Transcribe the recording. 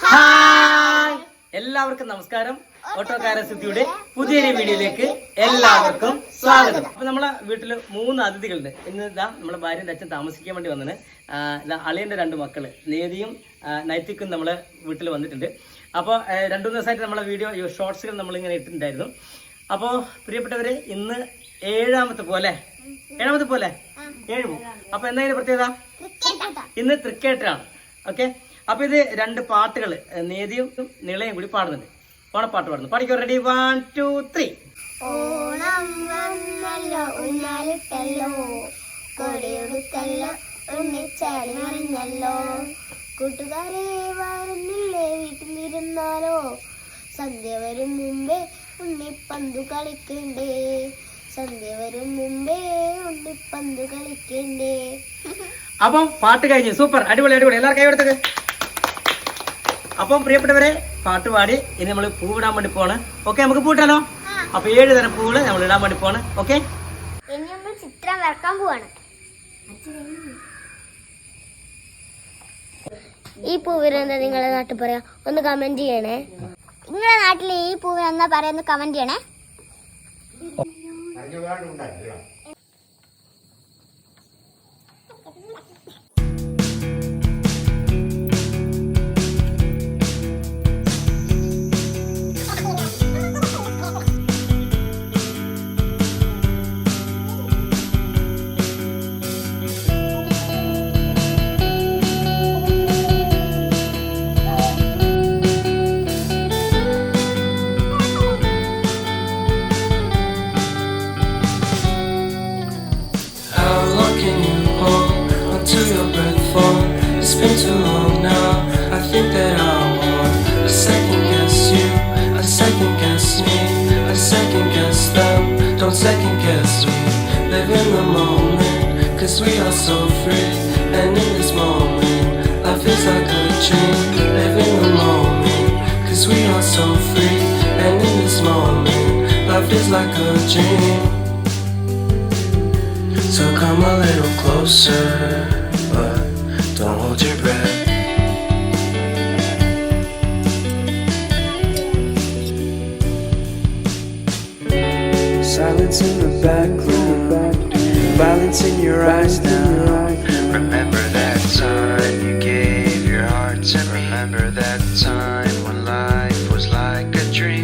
Hi എല്ലാവർക്കും നമസ്കാരം. ഓട്ടോക്കാരൻ സിദ്ധിയുടെ പുതിയൊരു വീഡിയോയിലേക്ക് എല്ലാവർക്കും സ്വാഗതം. അപ്പൊ നമ്മളെ വീട്ടില് 3 അതിഥികളുണ്ട്. ഇന്ന് ഇതാ നമ്മളെ ഭാര്യന്റെ അച്ഛൻ താമസിക്കാൻ വേണ്ടി വന്നിന്. അളിയന്റെ 2 മക്കള് നേതിയും നൈതിക്കും നമ്മളെ വീട്ടിൽ വന്നിട്ടുണ്ട്. അപ്പോൾ 2 ദിവസമായിട്ട് നമ്മളെ വീഡിയോ ഷോർട്സുകൾ നമ്മളിങ്ങനെ ഇട്ടിട്ടുണ്ടായിരുന്നു. അപ്പോൾ പ്രിയപ്പെട്ടവരെ, ഇന്ന് 7ാമത്തെ പോലെ 7 പോകും. അപ്പൊ എന്തായാലും പ്രത്യേകത ഇന്ന് ക്രിക്കറ്റാണ്. ഓക്കെ, അപ്പൊ ഇത് 2 പാട്ടുകൾ നേതിയും നിളയും കൂടി പാടുന്നുണ്ട്. ഓണപ്പാട്ട് പാടുന്നു. പാടിക്കോ. റെഡി, 1 2 3. ഓണം വന്നല്ലോ ഉന്നാലിട്ടല്ലോ കൊടിയൊടുക്കല്ലോ ഉണ്ണിച്ചാടി മറിഞ്ഞല്ലോ കൂട്ടുകാരെ വരുന്നില്ലേ വീട്ടിലിരുന്നാലോ സന്ധ്യ വരും മുമ്പേ ഉണ്ണിപ്പന്തു കളിക്കണ്ടേ സന്ധ്യ വരും മുമ്പേ ഉണ്ണിപ്പന്തു കളിക്കണ്ടേ. അപ്പം പാട്ട് കഴിഞ്ഞു. സൂപ്പർ, അടിപൊളി അടിപൊളി. എല്ലാവരും കൈ കൊടുത്തത്. അപ്പം പ്രിയപ്പെട്ടവരെ, പാട്ട് പാടി ഇനി നമ്മൾ പൂവിടാൻ വേണ്ടി പോണ്. ഓക്കെ, നമുക്ക് പൂട്ടാലോ. അപ്പൊ 7 തരം പൂവുകൾ നമ്മൾ ഇടാൻ വേണ്ടി പോണ്. ഓക്കെ, ഇനി നമ്മൾ ചിത്രം വരക്കാൻ പോവാണ്. ഈ പൂവിനെന്താ നിങ്ങളുടെ നാട്ടിൽ പറയാ? ഒന്ന് കമന്റ് ചെയ്യണേ. നിങ്ങളുടെ നാട്ടിൽ ഈ പൂവിന് എന്നാ പറയാ? ഒന്ന് കമന്റ് ചെയ്യണേ. It's been too long now. I think that I want a second guess you, a second guess me, a second guess them. Don't second guess me. Live in the moment, 'cause we are so free. And in this moment, life is like a dream. Live in the moment, 'cause we are so free. And in this moment, life is like a dream. So come a little closer, but don't hold your breath. Silence in the back room, violence in your eyes now. Remember that time you gave your heart to me. Remember that time when life was like a dream.